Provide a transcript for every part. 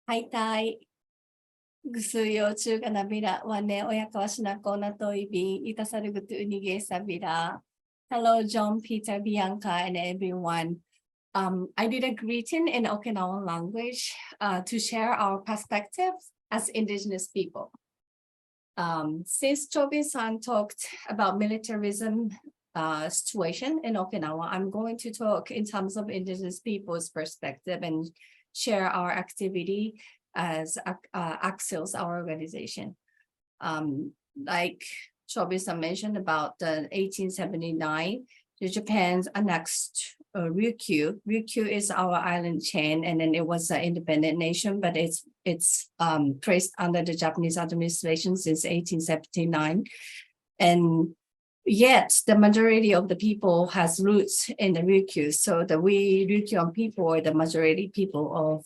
Haitai, gusuyo chuga nabira, wane oyakawashina kona toibi, itasarugutu unige sabira. Hello, John, Peter, Bianca, and everyone. I did a greeting in Okinawan language to share our perspectives as Indigenous people. Since Chobi-san talked about militarism situation in Okinawa, I'm going to talk in terms of Indigenous people's perspective and share our activity as Axios, our organization. Like Chobi-san mentioned about the 1879, Japan's annexed Ryukyu. Ryukyu is our island chain, and then it was an independent nation, but it's placed under the Japanese administration since 1879. And yet the majority of the people has roots in the Ryukyu. So we Ryukyuan people are the majority people of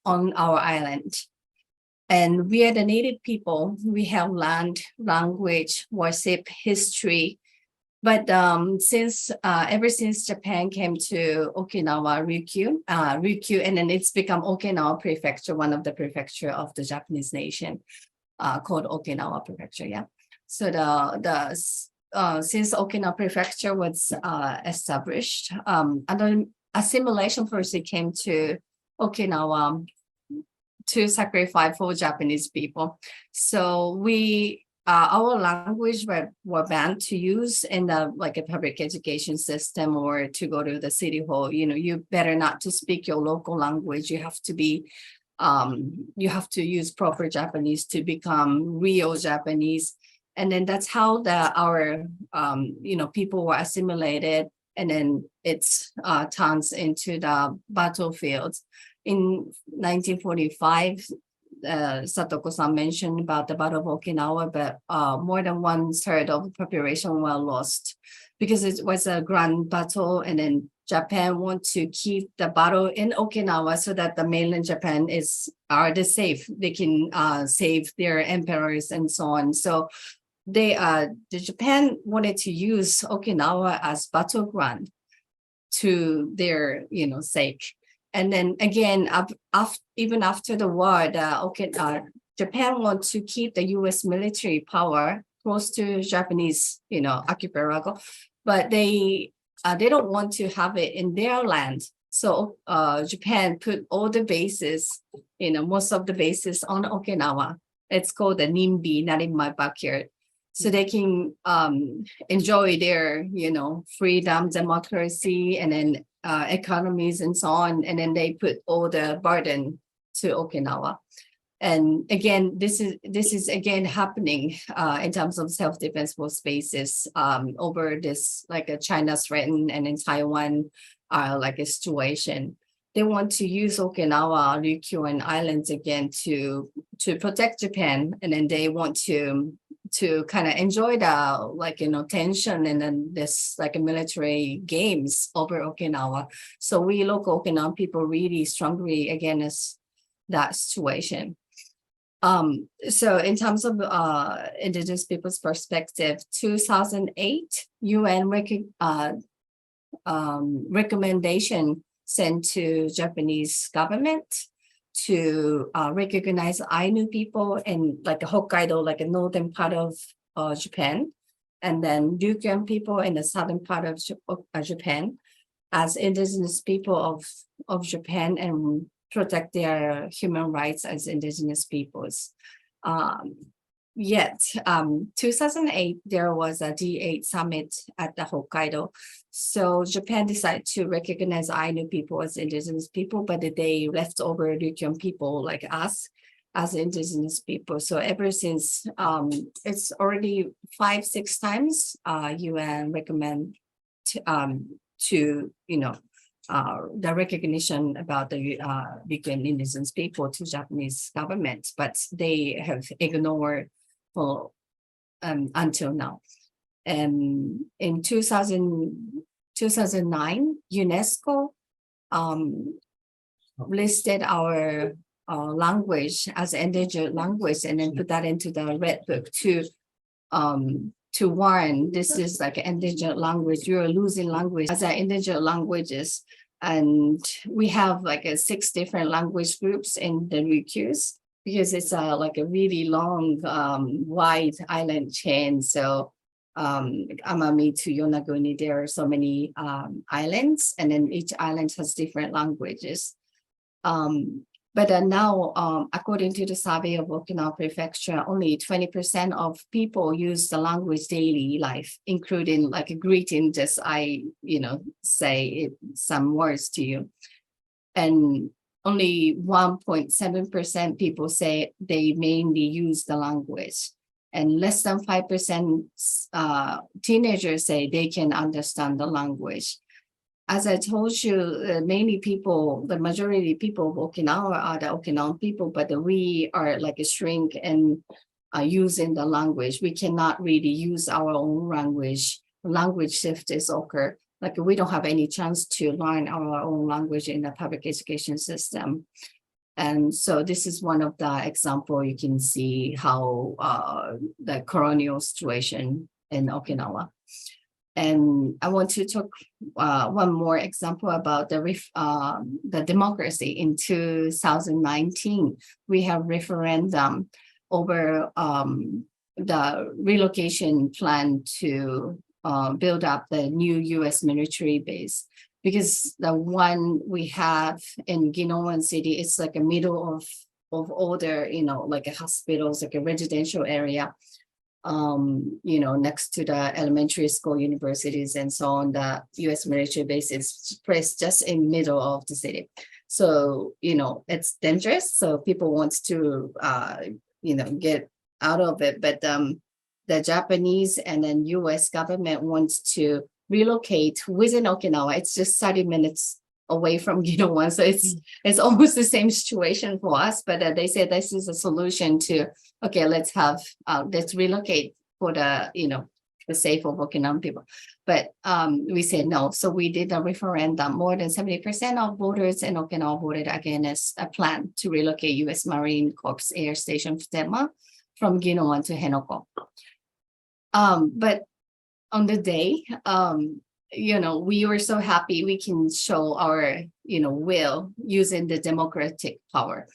on our island. And we are the native people. We have land, language, worship, history. But ever since Japan came to Okinawa, Ryukyu, and then it's become Okinawa Prefecture, one of the prefecture of the Japanese nation, called Okinawa Prefecture. Yeah. So since Okinawa Prefecture was established, another assimilation person came to Okinawa to sacrifice for Japanese people. So our language were banned to use in the a public education system or to go to the city hall. You better not to speak your local language. You have to use proper Japanese to become real Japanese. And then that's how our people were assimilated, and then it turns into the battlefields. In 1945, Satoko-san mentioned about the Battle of Okinawa, but more than 1/3 of the population were lost because it was a grand battle, and then Japan want to keep the battle in Okinawa so that the mainland Japan are safe. They can save their emperors and so on. So the Japan wanted to use Okinawa as battleground to their sake. And then again, even after the war, Japan wants to keep the U.S. military power close to Japanese, archipelago, but they don't want to have it in their land. So Japan put all the bases, most of the bases on Okinawa. It's called the NIMBY, not in my backyard. So they can enjoy their, freedom, democracy, and then economies and so on. And then they put all the burden to Okinawa. And again, this is again happening in terms of self-defense spaces over this China's threatened, and in Taiwan a situation. They want to use Okinawa, Ryukyu, and islands again to protect Japan, and then they want to kind of enjoy the tension and then this military games over Okinawa. So we local Okinawan people really strongly against that situation. So in terms of Indigenous people's perspective, 2008 UN recommendation sent to Japanese government to recognize Ainu people in Hokkaido, a northern part of Japan, and then Ryukyuan people in the southern part of Japan as indigenous people of Japan and protect their human rights as indigenous peoples. Yet, 2008, there was a D8 summit at the Hokkaido. So Japan decided to recognize Ainu people as indigenous people, but they left over Ryukyuan people like us as indigenous people. So ever since, it's already 5-6 times UN recommend to the recognition about the Ryukyuan indigenous people to Japanese government, but they have ignored for until now. And in 2009, UNESCO listed our language as endangered language, and then put that into the Red Book to warn this is endangered language. You're losing language as endangered languages. And we have like 6 different language groups in the Ryukyus, because it's like a really long, wide island chain. So Amami to Yonaguni, there are so many islands, and then each island has different languages. But now, according to the survey of Okinawa Prefecture, only 20% of people use the language daily life, including like a greeting, just I, say some words to you. And only 1.7% people say they mainly use the language. And less than 5% teenagers say they can understand the language. As I told you, the majority of people of Okinawa are the Okinawan people, but we are like a shrink and using the language. We cannot really use our own language. Language shift is occur. Like we don't have any chance to learn our own language in the public education system. And so this is one of the example. You can see how the colonial situation in Okinawa. And I want to talk one more example about the democracy. In 2019, we have referendum over the relocation plan to build up the new U.S. military base, because the one we have in Ginowan City is like a middle of all the, like a hospitals, like a residential area. Next to the elementary school, universities, and so on. The U.S. military base is placed just in the middle of the city. So, it's dangerous. So people want to, get out of it. But the Japanese and then U.S. government wants to relocate within Okinawa. It's just 30 minutes away from Ginowan. So it's almost the same situation for us, but they say this is a solution to, okay, let's relocate for the, the sake of Okinawan people. But we said no. So we did a referendum. More than 70% of voters in Okinawa voted against a plan to relocate U.S. Marine Corps Air Station Futema from Ginowan to Henoko. But on the day, we were so happy we can show our, will using the democratic power.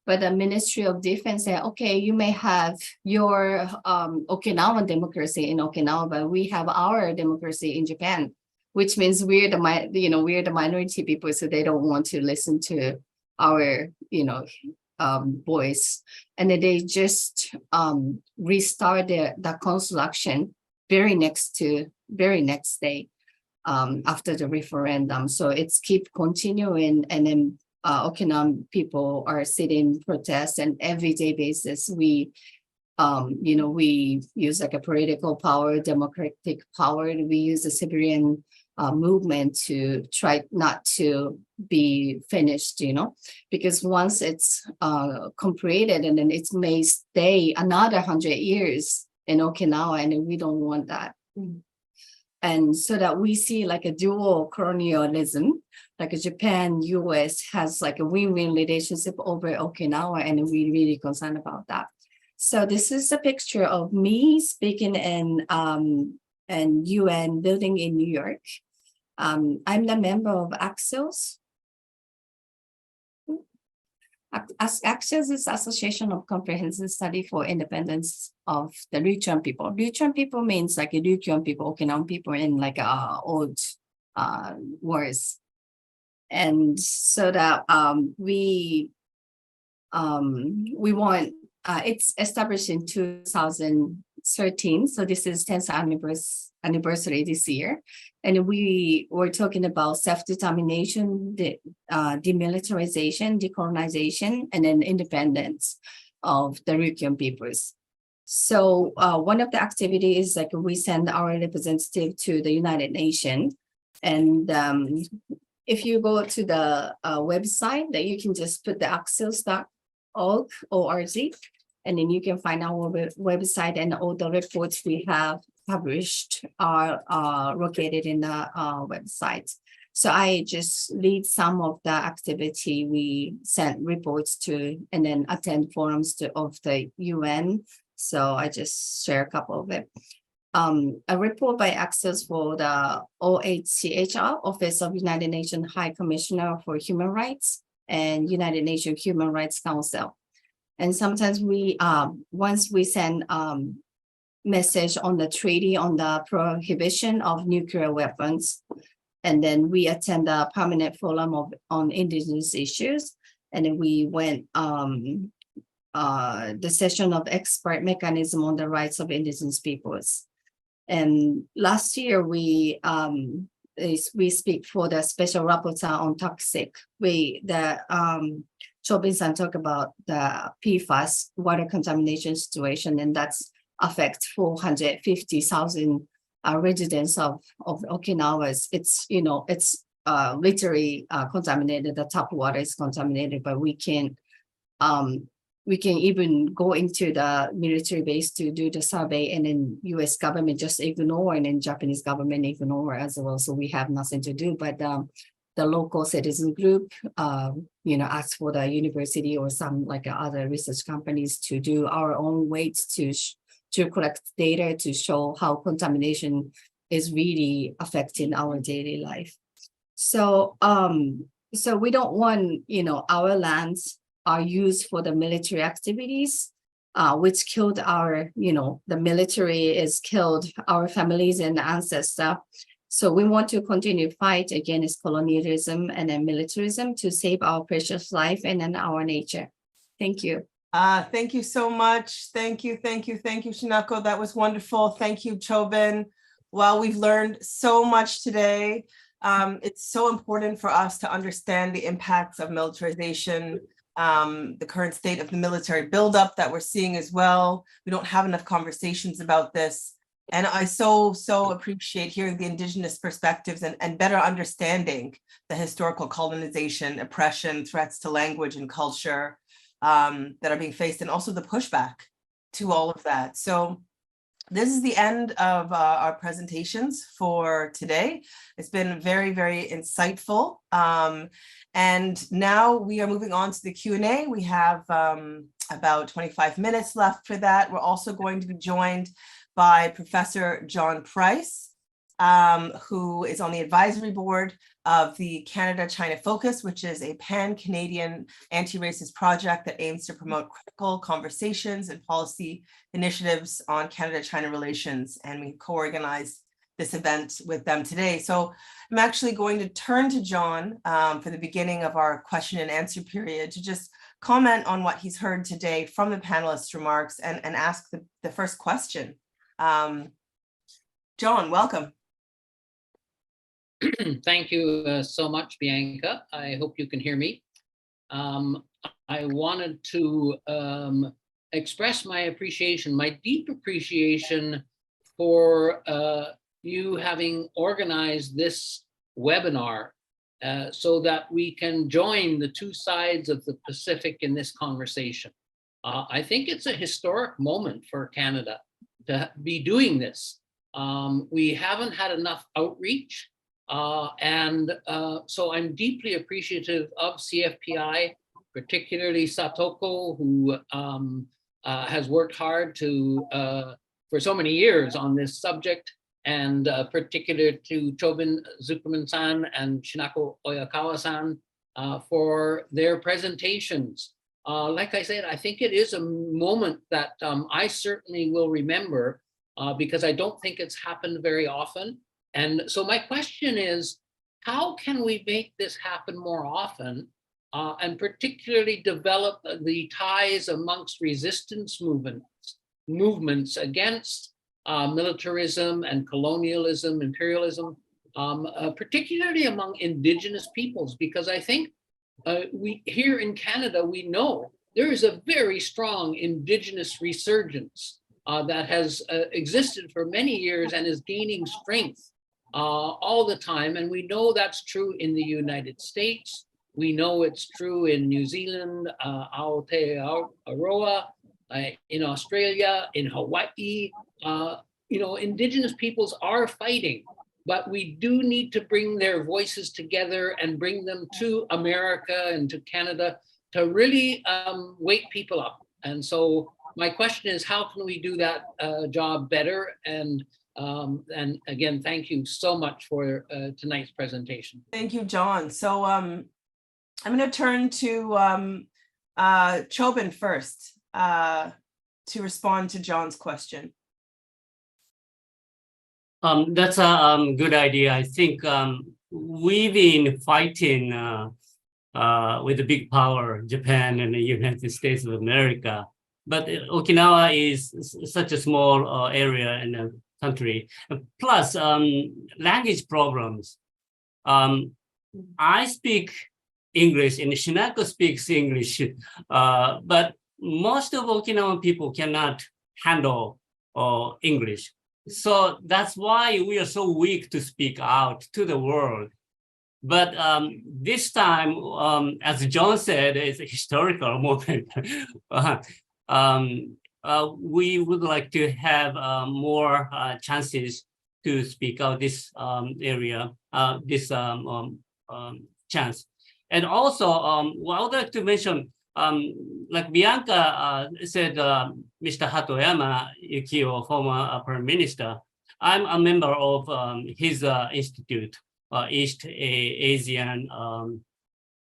But the Ministry of Defense said, okay, you may have your Okinawan democracy in Okinawa, but we have our democracy in Japan, which means we're the minority people, so they don't want to listen to our, voice. And then they just restart the construction very next day. After the referendum. So it's keep continuing, and then Okinawan people are sitting protests, and everyday basis we use like a political power, democratic power, and we use the civilian movement to try not to be finished, because once it's completed, and then it may stay another 100 years in Okinawa, and we don't want that. And so that we see like a dual colonialism, like Japan, US has like a win-win relationship over Okinawa, and we're really concerned about that. So this is a picture of me speaking in an UN building in New York. I'm the member of Axios. Axios is Association of Comprehensive Study for Independence of the Ryukyuan people. Ryukyuan people means like Ryukyuan people, Okinawan people in like old words. And so that we want, it's established in 2013. So this is 10th anniversary this year. And we were talking about self-determination, demilitarization, decolonization, and then independence of the Ryukyuan peoples. So one of the activities, like we send our representative to the United Nations. And if you go to the website, that you can just put the axios.org, and then you can find our website, and all the reports we have published are located in the website. So I just lead some of the activity we sent reports to, and then attend forums of the UN. So I just share a couple of it. a report by Access for the OHCHR, Office of United Nations High Commissioner for Human Rights, and United Nations Human Rights Council. And sometimes once we send message on the treaty on the prohibition of nuclear weapons, and then we attend a permanent forum on indigenous issues, and then we went the session of expert mechanism on the rights of indigenous peoples. And last year we speak for the special rapporteur on toxic. Chobin-san talked about the PFAS water contamination situation, and that's affect 450,000 residents of Okinawa. It's literally contaminated. The tap water is contaminated, but we can even go into the military base to do the survey, and then U.S. government just ignore, and then Japanese government ignore as well. So we have nothing to do. But the local citizen group, ask for the university or some like other research companies to do our own weights to collect data to show how contamination is really affecting our daily life. So we don't want our lands are used for the military activities, which killed the military is killed our families and ancestors. So we want to continue fight against colonialism and then militarism to save our precious life and then our nature. Thank you. Thank you so much. Thank you, Shinako. That was wonderful. Thank you, Chobin. Well, we've learned so much today. It's so important for us to understand the impacts of militarization, the current state of the military buildup that we're seeing as well. We don't have enough conversations about this. And I so appreciate hearing the indigenous perspectives and better understanding the historical colonization, oppression, threats to language and culture that are being faced, and also the pushback to all of that. So this is the end of our presentations for today. It's been very, very insightful. And now we are moving on to the Q&A. We have about 25 minutes left for that. We're also going to be joined by Professor John Price, who is on the advisory board of the Canada-China Focus, which is a pan-Canadian anti-racist project that aims to promote critical conversations and policy initiatives on Canada-China relations. And we co-organized this event with them today. So I'm actually going to turn to John for the beginning of our question and answer period to just comment on what he's heard today from the panelists' remarks and ask the first question. John, welcome. Thank you so much, Bianca. I hope you can hear me. I wanted to express my appreciation, my deep appreciation for you having organized this webinar so that we can join the two sides of the Pacific in this conversation. I think it's a historic moment for Canada to be doing this. We haven't had enough outreach. So I'm deeply appreciative of CFPI, particularly Satoko, who has worked hard for so many years on this subject, and particular to Chobin Zuckerman-san and Shinako Oyakawa-san for their presentations. Like I said, I think it is a moment that I certainly will remember because I don't think it's happened very often. And so my question is, how can we make this happen more often and particularly develop the ties amongst resistance movements against militarism and colonialism, imperialism, particularly among indigenous peoples? Because I think we here in Canada, we know there is a very strong indigenous resurgence that has existed for many years and is gaining strength all the time. And we know that's true in the United States. We know it's true in New Zealand, Aotearoa, in Australia, in Hawaii. Indigenous peoples are fighting, but we do need to bring their voices together and bring them to America and to Canada to really wake people up. And so my question is, how can we do that job better? And And again, thank you so much for tonight's presentation. Thank you, John. So I'm going to turn to Chobin first to respond to John's question. That's a good idea. I think we've been fighting with the big power, Japan and the United States of America. But Okinawa is such a small area in the country. Plus, language problems. I speak English and Shinako speaks English, but most of Okinawan people cannot handle English. So that's why we are so weak to speak out to the world. But this time, as John said, it's a historical moment. We would like to have more chances to speak out this area, this chance. And also, what I would like to mention, like Bianca said, Mr. Hatoyama Yukio, former Prime Minister, I'm a member of his institute, East Asian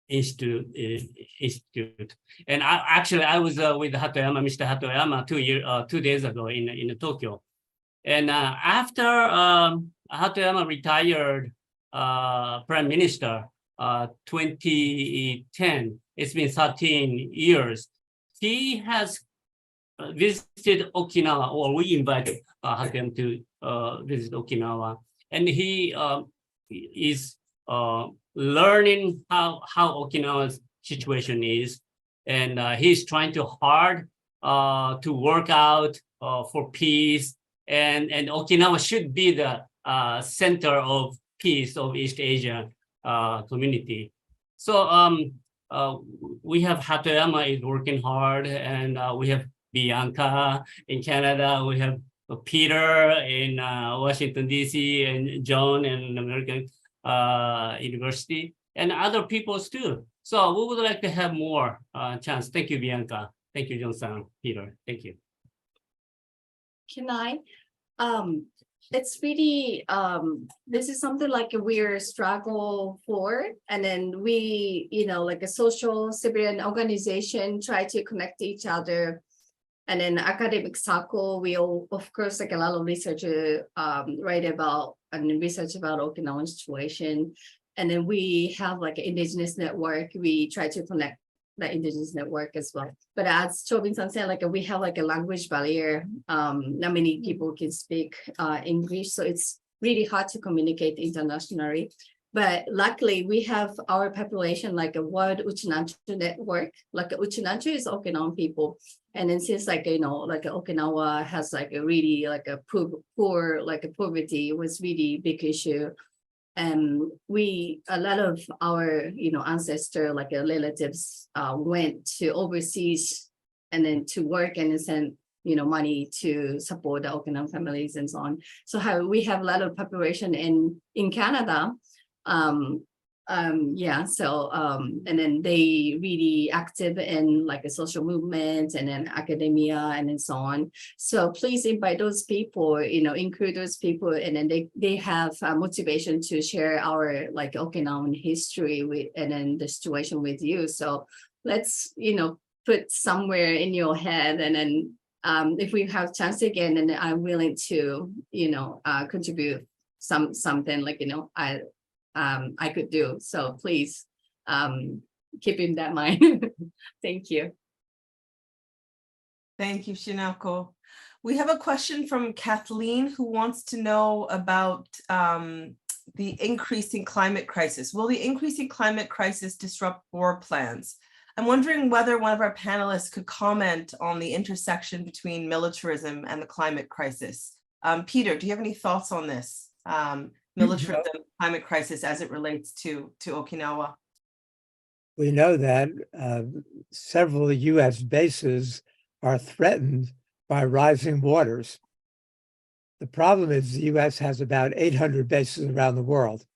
Institute. And I was with Hatoyama, Mr. Hatoyama 2 days ago in Tokyo. And after Hatoyama retired Prime Minister, 2010, it's been 13 years. He has visited Okinawa, or we invited him to visit Okinawa. And he is learning how Okinawa's situation is. And he's trying to hard to work out for peace. And Okinawa should be the center of peace of East Asia community. So we have Hatoyama is working hard, and we have Bianca in Canada, we have Peter in Washington, D.C., and John in American University, and other peoples too. So we would like to have more chance. Thank you, Bianca. Thank you, John-san, Peter. Thank you. Can I? It's really, this is something like we're struggle for, and then we, like a social civilian organization try to connect each other. And then academic circle, we all, of course, like a lot of researchers write about and research about Okinawan situation. And then we have like an indigenous network. We try to connect the indigenous network as well. But as Chobin-san said, like we have like a language barrier. Not many people can speak English, so it's really hard to communicate internationally. But luckily, we have our population like a World Uchinanchu network. Like Uchinanchu is Okinawan people, and then since like like Okinawa has like a really like a poor like a poverty was really big issue. And a lot of our, ancestor, like relatives went to overseas and then to work and send, money to support the Okinawan families and so on. So we have a lot of population in Canada. And then they really active in like a social movement and then academia and then so on. So please invite those people, include those people, and then they have motivation to share our like Okinawan history with, and then the situation with you. So let's, put somewhere in your head, and then if we have chance again, then I'm willing to, contribute something like, I could do. So please keep in that mind. Thank you. Thank you, Shinako. We have a question from Kathleen, who wants to know about the increasing climate crisis. Will the increasing climate crisis disrupt war plans? I'm wondering whether one of our panelists could comment on the intersection between militarism and the climate crisis. Peter, do you have any thoughts on this? Militarism, climate crisis as it relates to Okinawa? We know that several U.S. bases are threatened by rising waters. The problem is the U.S. has about 800 bases around the world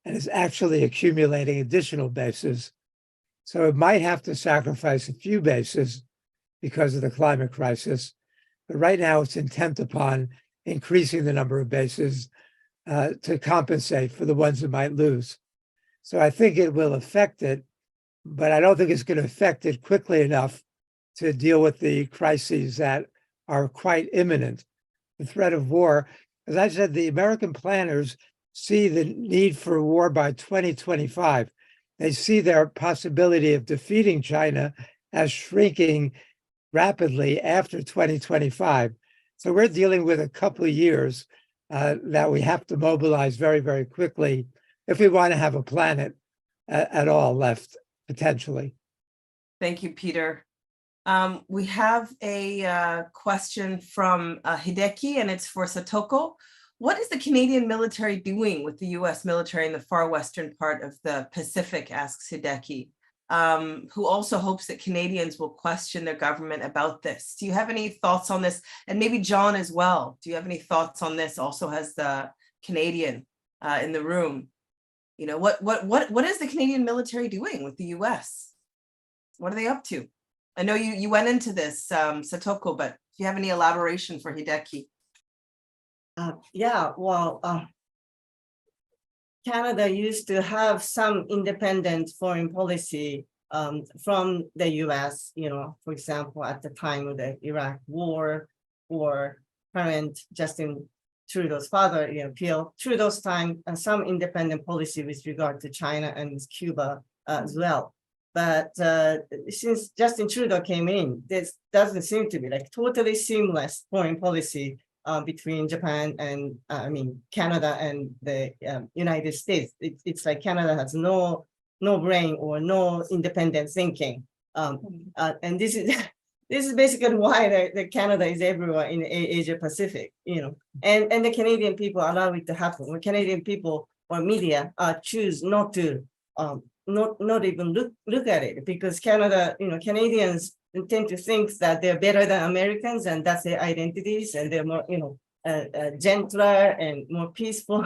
and is actually accumulating additional bases. So it might have to sacrifice a few bases because of the climate crisis. But right now it's intent upon increasing the number of bases to compensate for the ones that might lose. So I think it will affect it, but I don't think it's going to affect it quickly enough to deal with the crises that are quite imminent. The threat of war, as I said, the American planners see the need for war by 2025. They see their possibility of defeating China as shrinking rapidly after 2025. So we're dealing with a couple of years that we have to mobilize very, very quickly if we want to have a planet at all left, potentially. Thank you, Peter. We have a question from Hideki, and it's for Satoko. What is the Canadian military doing with the US military in the far western part of the Pacific, asks Hideki, who also hopes that Canadians will question their government about this. Do you have any thoughts on this? And maybe John as well. Do you have any thoughts on this? Also has the Canadian in the room. You know, what is the Canadian military doing with the US? What are they up to? I know you went into this, Satoko, but do you have any elaboration for Hideki? Yeah, well, Canada used to have some independent foreign policy from the US, you know, for example, at the time of the Iraq War, or current Justin Trudeau's father, you know, Pierre Trudeau's time, some independent policy with regard to China and with Cuba as well. But since Justin Trudeau came in, this doesn't seem to be like totally seamless foreign policy between Japan and Canada and the United States. It's like Canada has no brain or no independent thinking, and this is basically why the Canada is everywhere in Asia Pacific, you know, and the Canadian people allow it to happen. When Canadian people or media choose not to not even look at it, because Canada, you know, Canadians tend to think that they're better than Americans, and that's their identities, and they're more, you know, gentler and more peaceful.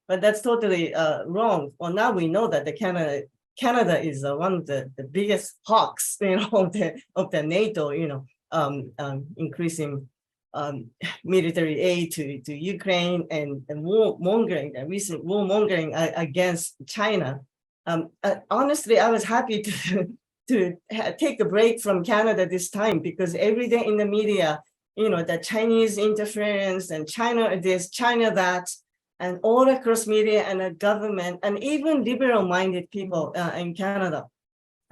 But that's totally wrong. Well, now we know that the Canada is one of the biggest hawks, you know, of the NATO, you know, increasing military aid to Ukraine and recent warmongering against China. Honestly, I was happy to take a break from Canada this time, because every day in the media, you know, the Chinese interference and China this, China that, and all across media and the government, and even liberal-minded people in Canada.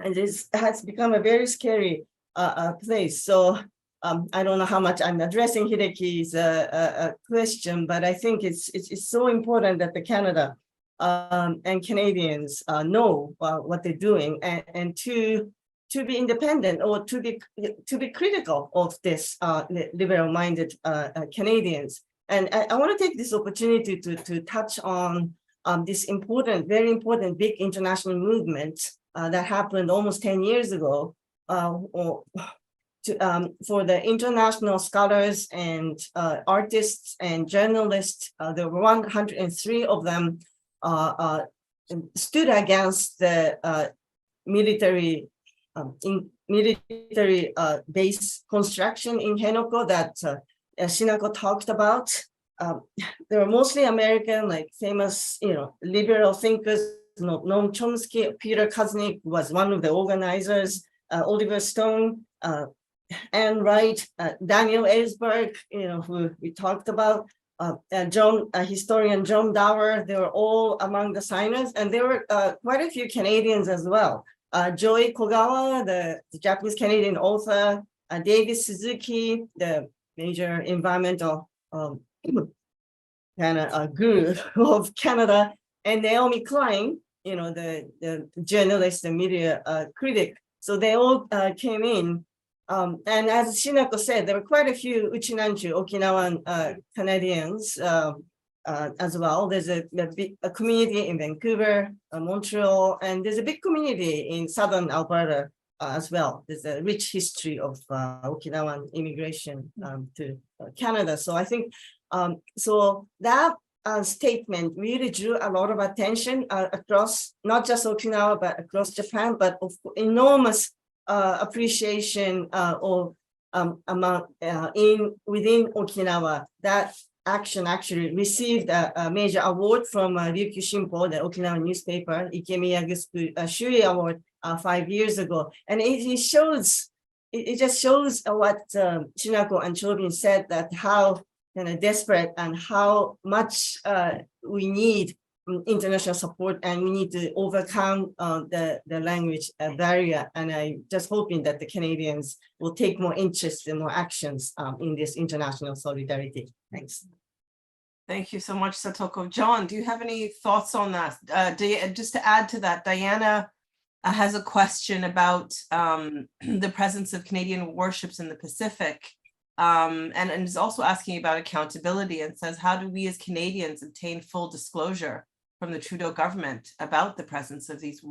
And this has become a very scary place. So I don't know how much I'm addressing Hideki's question, but I think it's so important that the Canada and Canadians know what they're doing, and to be independent, or to be critical of this liberal-minded Canadians. And I want to take this opportunity to touch on this important, very important, big international movement that happened almost 10 years ago for the international scholars and artists and journalists. There were 103 of them stood against the military base construction in Henoko that Shinako talked about. They were mostly American, like famous, you know, liberal thinkers. Noam Chomsky, Peter Kuznick was one of the organizers. Oliver Stone, Anne Wright, Daniel Ellsberg, you know, who we talked about. Historian John Dower, they were all among the signers, and there were quite a few Canadians as well. Joy Kogawa, the Japanese Canadian author, David Suzuki, the major environmental guru of Canada, and Naomi Klein, you know, the journalist and media critic. So they all came in. And as Shinako said, there were quite a few Uchinanchu, Okinawan Canadians as well. There's a community in Vancouver, Montreal, and there's a big community in southern Alberta as well. There's a rich history of Okinawan immigration to Canada. So I think, so that statement really drew a lot of attention across, not just Okinawa, but across Japan, but of enormous appreciation of among within Okinawa, that action actually received a major award from Ryukyu Shimpo, the Okinawa newspaper, Ikemiyagusuku Shuri Award 5 years ago. And it just shows what Shinako and Chobin said, that how desperate and how much we need international support, and we need to overcome the language barrier. And I'm just hoping that the Canadians will take more interest and more actions in this international solidarity. Thanks. Thank you so much, Satoko. John, do you have any thoughts on that? Just to add to that, Diana has a question about the presence of Canadian warships in the Pacific, and is also asking about accountability, and says, how do we as Canadians obtain full disclosure from the Trudeau government about the presence of these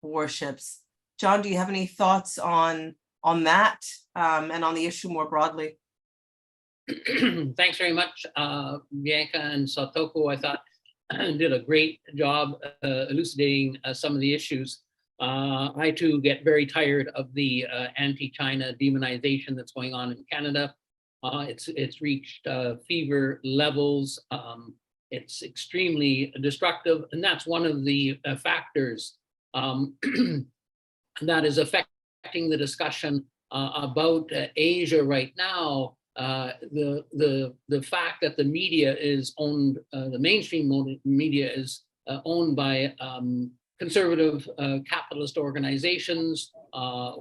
warships? John, do you have any thoughts on that and on the issue more broadly? Thanks very much, Bianca and Satoko. I thought did a great job elucidating some of the issues. I too get very tired of the anti-China demonization that's going on in Canada. It's reached fever levels. It's extremely destructive, and that's one of the factors that is affecting the discussion about Asia right now. The fact that the media is owned, the mainstream media is owned by conservative capitalist organizations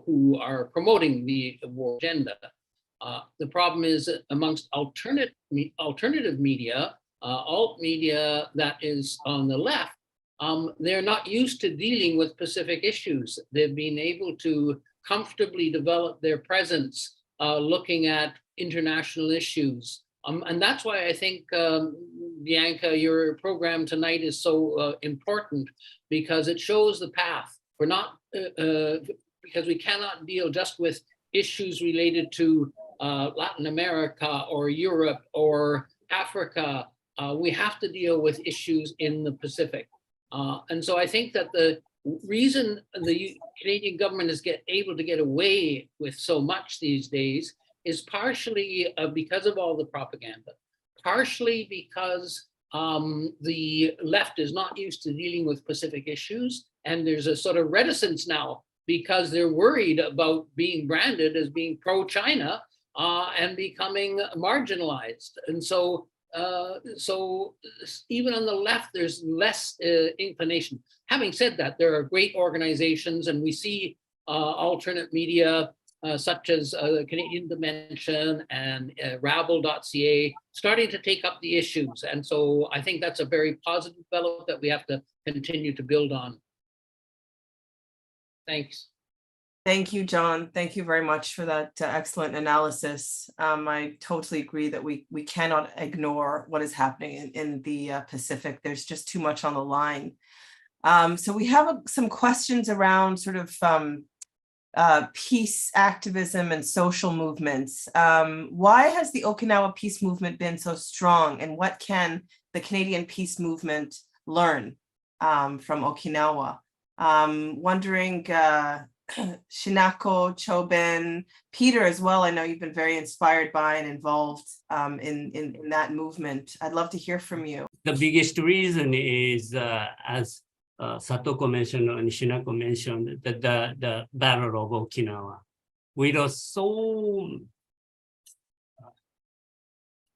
who are promoting the war agenda. The problem is amongst alternative media, alt media that is on the left, they're not used to dealing with Pacific issues. They've been able to comfortably develop their presence looking at international issues. And that's why I think, Bianca, your program tonight is so important, because it shows the path. We're not, because we cannot deal just with issues related to Latin America or Europe or Africa. We have to deal with issues in the Pacific. And so I think that the reason the Canadian government is able to get away with so much these days is partially because of all the propaganda, partially because the left is not used to dealing with Pacific issues. And there's a sort of reticence now because they're worried about being branded as being pro-China and becoming marginalized. And so even on the left, there's less inclination. Having said that, there are great organizations, and we see alternate media such as the Canadian Dimension and Rabble.ca starting to take up the issues. And so I think that's a very positive development that we have to continue to build on. Thanks. Thank you, John. Thank you very much for that excellent analysis. I totally agree that we cannot ignore what is happening in the Pacific. There's just too much on the line. So we have some questions around sort of peace activism and social movements. Why has the Okinawa peace movement been so strong, and what can the Canadian peace movement learn from Okinawa? Wondering, Shinako, Chobin, Peter as well. I know you've been very inspired by and involved in that movement. I'd love to hear from you. The biggest reason is, as Satoko mentioned and Shinako mentioned, the Battle of Okinawa. We lost so,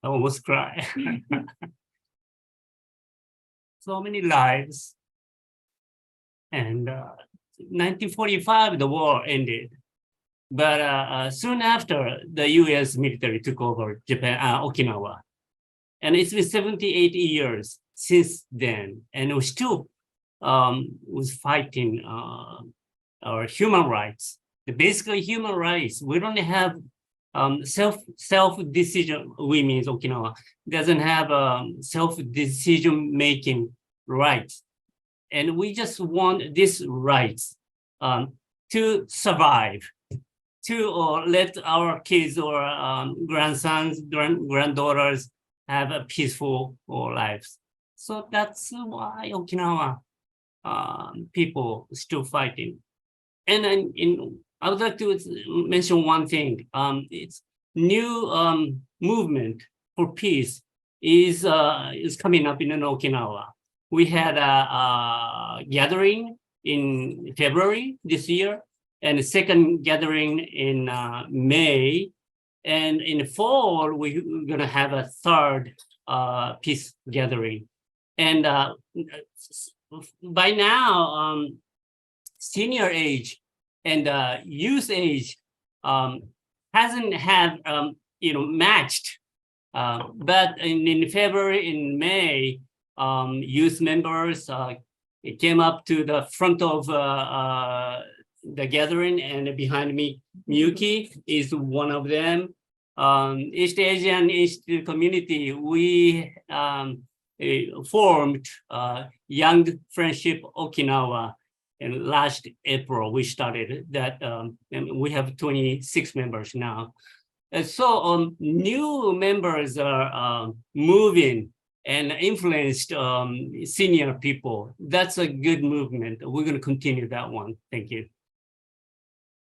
I almost cry. So many lives. And 1945, the war ended. But soon after, the US military took over Okinawa. And it's been 78 years since then. And we still was fighting our human rights. Basically, human rights. We don't have self-decision. We mean Okinawa doesn't have self-decision making rights. And we just want this rights to survive, to let our kids or grandsons, granddaughters have a peaceful lives. So that's why Okinawa people still fighting. And I would like to mention one thing. It's new movement for peace is coming up in Okinawa. We had a gathering in February this year, and a second gathering in May. And in the fall, we're going to have a third peace gathering. And by now, senior age and youth age hasn't had matched. But in February, in May, youth members came up to the front of the gathering, and behind me, Miyuki is one of them. East Asian Institute community, we formed Young Friendship Okinawa. And last April, we started that, and we have 26 members now. And so new members are moving and influenced senior people. That's a good movement. We're going to continue that one. Thank you.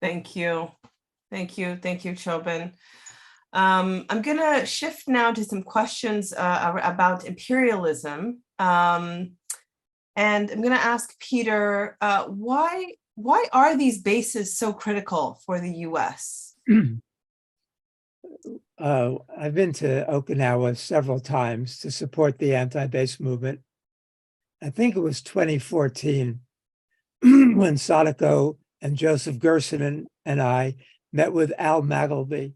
Thank you. Thank you. Thank you, Chobin. I'm going to shift now to some questions about imperialism. And I'm going to ask Peter, why are these bases so critical for the U.S.? I've been to Okinawa several times to support the anti-base movement. I think it was 2014 when Sadako and Joseph Gerson and I met with Al Magleby.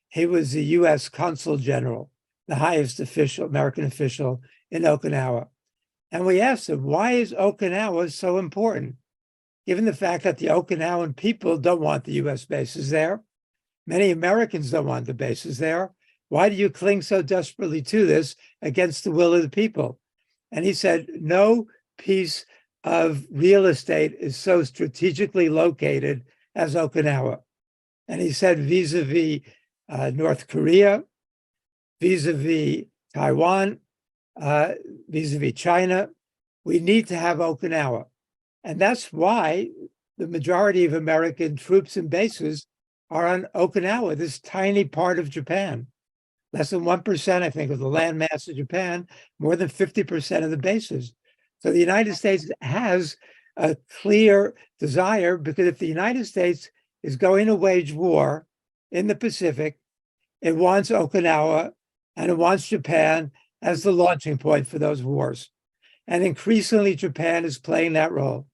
He was the U.S. Consul General, the highest official, American official in Okinawa. And we asked him, why is Okinawa so important? Given the fact that the Okinawan people don't want the U.S. bases there, many Americans don't want the bases there. Why do you cling so desperately to this against the will of the people? And he said, no piece of real estate is so strategically located as Okinawa. And he said, vis-a-vis North Korea, vis-a-vis Taiwan, vis-a-vis China, we need to have Okinawa. And that's why the majority of American troops and bases are on Okinawa, this tiny part of Japan. Less than 1%, I think, of the land mass of Japan, more than 50% of the bases. So the United States has a clear desire, because if the United States is going to wage war in the Pacific, it wants Okinawa and it wants Japan as the launching point for those wars. And increasingly, Japan is playing that role.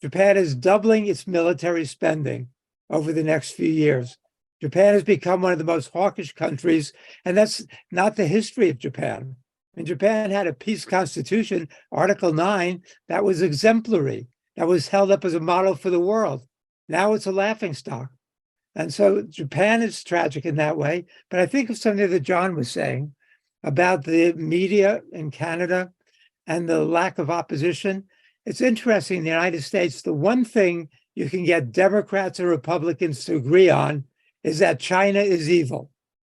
Japan is doubling its military spending over the next few years. Japan has become one of the most hawkish countries, and that's not the history of Japan. And Japan had a peace constitution, Article 9, that was exemplary, that was held up as a model for the world. Now it's a laughingstock. And so Japan is tragic in that way. But I think of something that John was saying about the media in Canada and the lack of opposition. It's interesting in the United States, the one thing you can get Democrats and Republicans to agree on is that China is evil.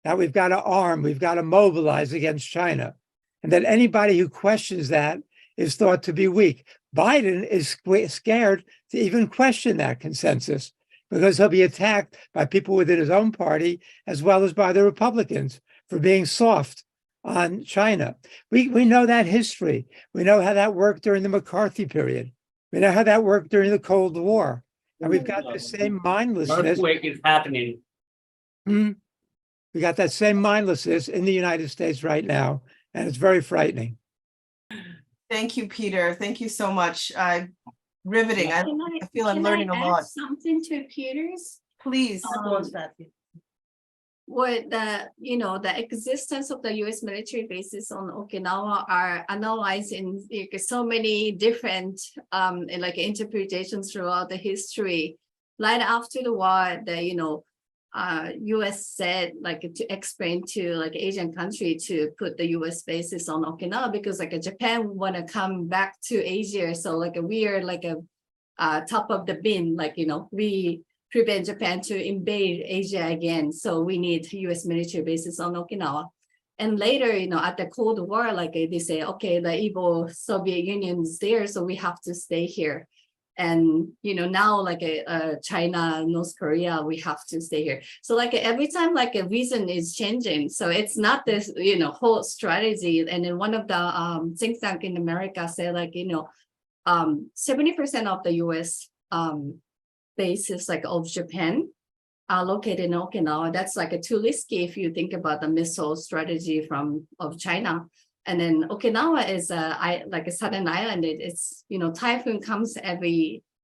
That we've got to arm, we've got to mobilize against China. And that anybody who questions that is thought to be weak. Biden is scared to even question that consensus because he'll be attacked by people within his own party as well as by the Republicans for being soft on China. We know that history. We know how that worked during the McCarthy period. We know how that worked during the Cold War. And we've got the same mindlessness. Earthquake is happening. We got that same mindlessness in the United States right now, and it's very frightening. Thank you, Peter. Thank you so much. Riveting. I feel I'm learning a Can I lot. add something to Peter's? Please. What the existence of the U.S. military bases on Okinawa are analyzed in so many different interpretations throughout the history. Right after the war, the U.S. said to explain to Asian country to put the U.S. bases on Okinawa because Japan want to come back to Asia, so we are top of the bin, we prevent Japan to invade Asia again. So we need U.S. military bases on Okinawa. And later, at the Cold War, they say, okay, the evil Soviet Union is there, so we have to stay here. And now like China, North Korea, we have to stay here. So like every time like a reason is changing. So it's not this whole strategy. And then one of the think tank in America said like 70% of the U.S. Bases like of Japan are located in Okinawa. That's like too risky if you think about the missile strategy of China. And then Okinawa is like a southern island. It's typhoon comes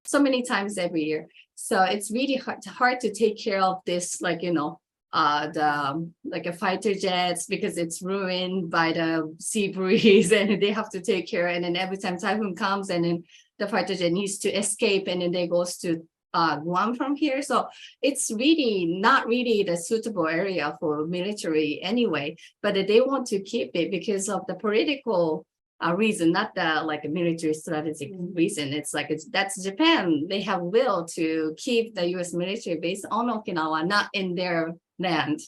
so many times every year. So it's really hard to take care of this like the fighter jets because it's ruined by the sea breeze and they have to take care. And then every time typhoon comes and then the fighter jet needs to escape and then they goes to Guam from here. So it's really not really the suitable area for military anyway, but they want to keep it because of the political reason, not the like a military strategic reason. It's like that's Japan. They have will to keep the US military base on Okinawa, not in their land.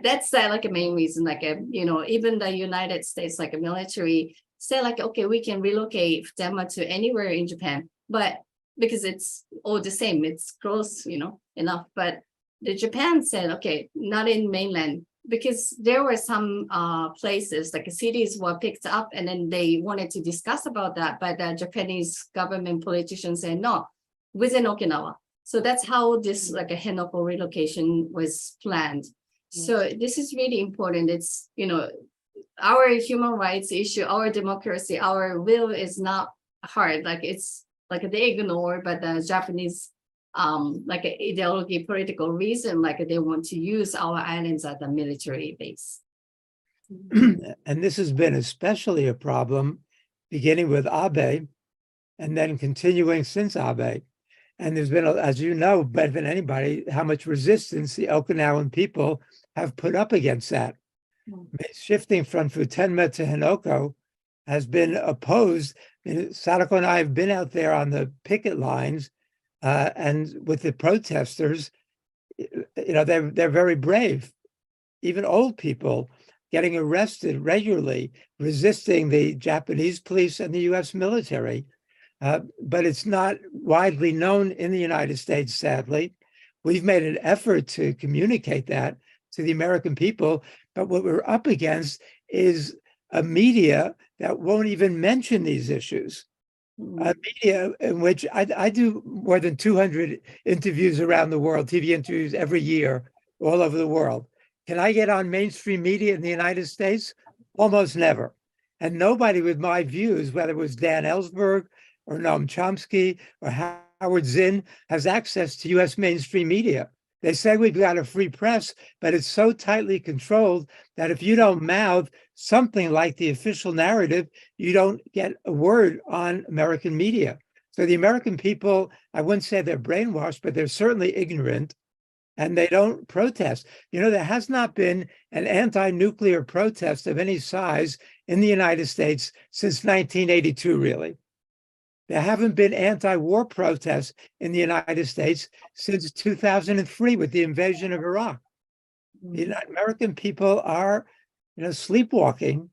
That's like a main reason, like even the United States like a military say like, okay, we can relocate them to anywhere in Japan, but because it's all the same, it's close, enough. But the Japan said, okay, not in mainland, because there were some places like cities were picked up and then they wanted to discuss about that, but the Japanese government politicians said no, within Okinawa. So that's how this like a Henoko relocation was planned. So this is really important. It's, our human rights issue, our democracy, our will is not hard. Like it's like they ignore, but the Japanese like ideology, political reason, like they want to use our islands as a military base. And this has been especially a problem beginning with Abe and then continuing since Abe. And there's been, as you know, better than anybody, how much resistance the Okinawan people have put up against that. Shifting from Futenma to Henoko has been opposed. Sadako and I have been out there on the picket lines and with the protesters. They're very brave. Even old people getting arrested regularly, resisting the Japanese police and the US military. But it's not widely known in the United States, sadly. We've made an effort to communicate that to the American people, but what we're up against is a media that won't even mention these issues. A media in which I do more than 200 interviews around the world, TV interviews every year, all over the world. Can I get on mainstream media in the United States? Almost never. And nobody with my views, whether it was Dan Ellsberg or Noam Chomsky or Howard Zinn, has access to US mainstream media. They say we've got a free press, but it's so tightly controlled that if you don't mouth something like the official narrative, you don't get a word on American media. So the American people, I wouldn't say they're brainwashed, but they're certainly ignorant and they don't protest. There has not been an anti-nuclear protest of any size in the United States since 1982, really. There haven't been anti-war protests in the United States since 2003 with the invasion of Iraq. The American people are, sleepwalking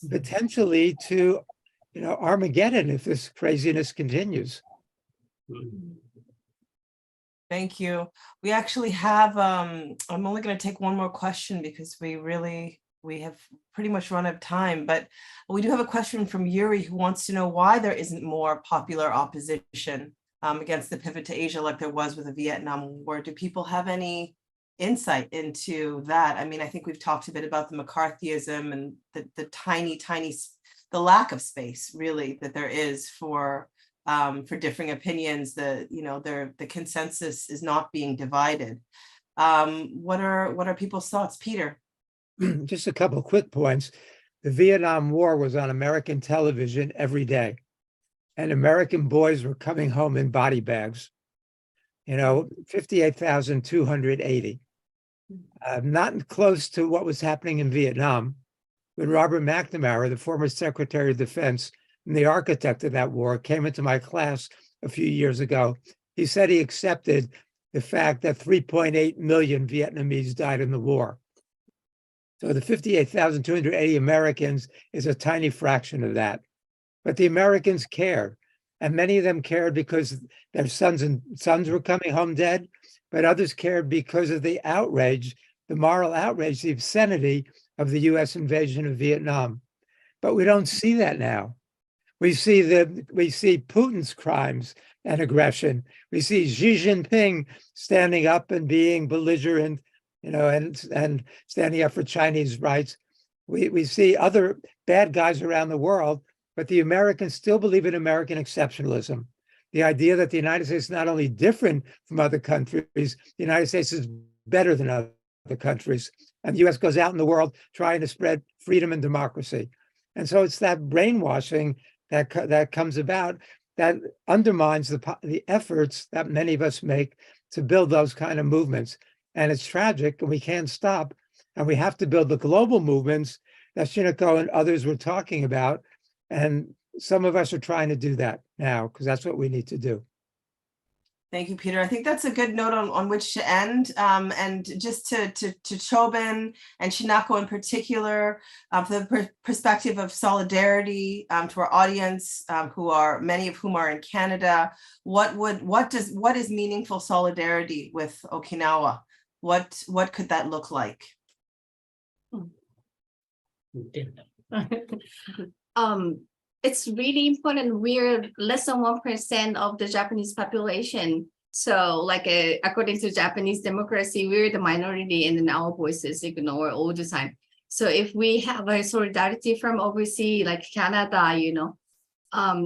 potentially to, Armageddon if this craziness continues. Thank you. We actually have, I'm only going to take one more question because we have pretty much run out of time, but we do have a question from Yuri who wants to know why there isn't more popular opposition against the pivot to Asia like there was with the Vietnam War. Do people have any insight into that? I mean, I think we've talked a bit about the McCarthyism and the lack of space really that there is for differing opinions. The consensus is not being divided. What are people's thoughts, Peter? Just a couple of quick points. The Vietnam War was on American television every day, and American boys were coming home in body bags. 58,280. Not close to what was happening in Vietnam. When Robert McNamara, the former Secretary of Defense and the architect of that war, came into my class a few years ago, he said he accepted the fact that 3.8 million Vietnamese died in the war. So the 58,280 Americans is a tiny fraction of that. But the Americans cared. And many of them cared because their sons were coming home dead, but others cared because of the outrage, the moral outrage, the obscenity of the US invasion of Vietnam. But we don't see that now. We see Putin's crimes and aggression. We see Xi Jinping standing up and being belligerent, and standing up for Chinese rights. We see other bad guys around the world, but the Americans still believe in American exceptionalism. The idea that the United States is not only different from other countries, the United States is better than other countries. And the US goes out in the world trying to spread freedom and democracy. And so it's that brainwashing that comes about that undermines the efforts that many of us make to build those kind of movements. And it's tragic, and we can't stop. And we have to build the global movements that Shinako and others were talking about. And some of us are trying to do that now, because that's what we need to do. Thank you, Peter. I think that's a good note on which to end. And just to Chobin and Shinako in particular, for the perspective of solidarity to our audience, many of whom are in Canada, what is meaningful solidarity with Okinawa? What could that look like? It's really important. We're less than 1% of the Japanese population. So according to Japanese democracy, we're the minority and then our voices ignored all the time. So if we have a solidarity from overseas, like Canada,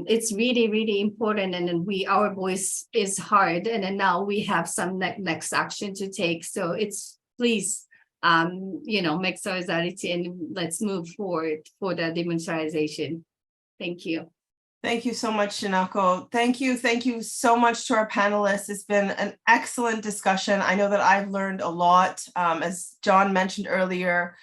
it's really, really important. And then our voice is heard. And then now we have some next action to take. So it's please, make solidarity and let's move forward for the demilitarization. Thank you. Thank you so much, Shinako. Thank you so much to our panelists. It's been an excellent discussion. I know that I've learned a lot. As John mentioned earlier,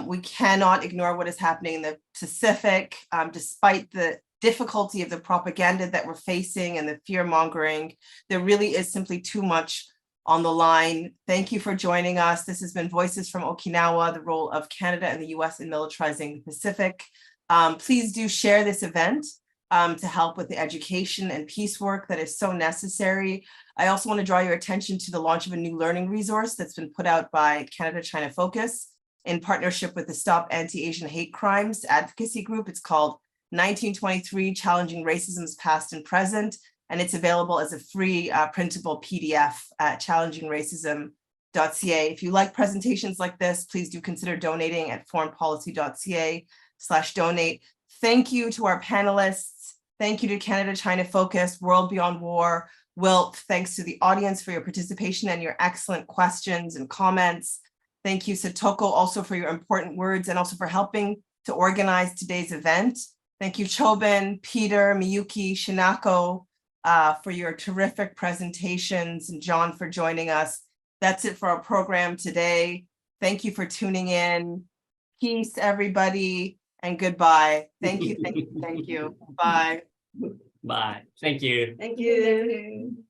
we cannot ignore what is happening in the Pacific, despite the difficulty of the propaganda that we're facing and the fear mongering. There really is simply too much on the line. Thank you for joining us. This has been Voices from Okinawa, the role of Canada and the US in militarizing the Pacific. Please do share this event to help with the education and peace work that is so necessary. I also want to draw your attention to the launch of a new learning resource that's been put out by Canada-China Focus in partnership with the Stop Anti-Asian Hate Crimes advocacy group. It's called 1923 Challenging Racism's Past and Present, and it's available as a free printable PDF at challengingracism.ca. If you like presentations like this, please do consider donating at foreignpolicy.ca/donate. Thank you to our panelists. Thank you to Canada-China Focus, World Beyond War, Wilt. Thanks to the audience for your participation and your excellent questions and comments. Thank you, Satoko, also for your important words and also for helping to organize today's event. Thank you, Chobin, Peter, Miyuki, Shinako, for your terrific presentations, and John for joining us. That's it for our program today. Thank you for tuning in. Peace, everybody, and goodbye. Thank you, thank you, thank you. Bye. Bye. Thank you. Thank you.